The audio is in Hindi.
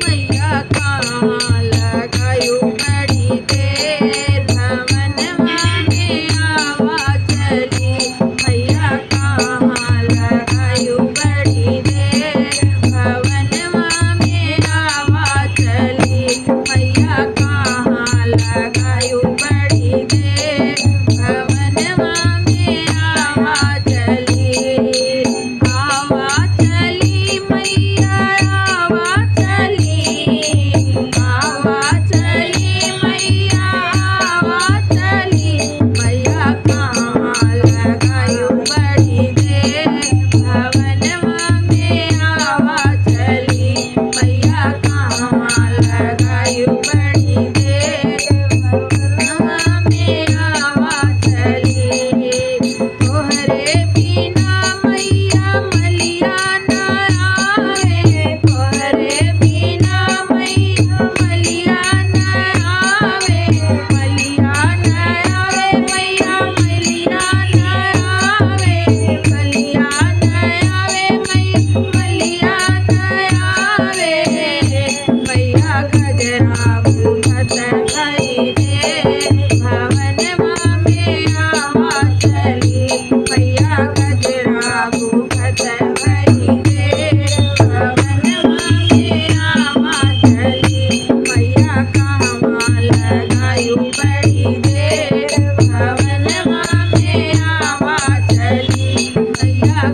मैया कहाँ लगायु बड़ी देर भवनवा में आवा चली। मैया कहाँ लगायु बड़ी देर भवनवा में आवा चली। मैया कहाँ लगायु बड़ी देर भवनवा में आवा चली। आवा चली मैया आवा चली। आवा चली मैया आवा चली। मैया कहाँ लगायु बड़ी देर भवनवा में आवा चली। मैया कहाँ लगायु बड़ी देर भवनवा में आवा चली। तोहरे बिना मैया मलिया न आवे। तोहरे बिना मैया मलिया न आवे। मलिया न आवे मैया मलिया न आवे। मलिया न आवे मैया मलिया न आवे। मैया गजरा घूंघट भरी देर भवनवा में आवा चली। मैया गजरा घूंघट भरी देर भवनवा में आवा चली। मैया कहाँ लगायु बड़ी देर भवनवा में आवा चली। मैया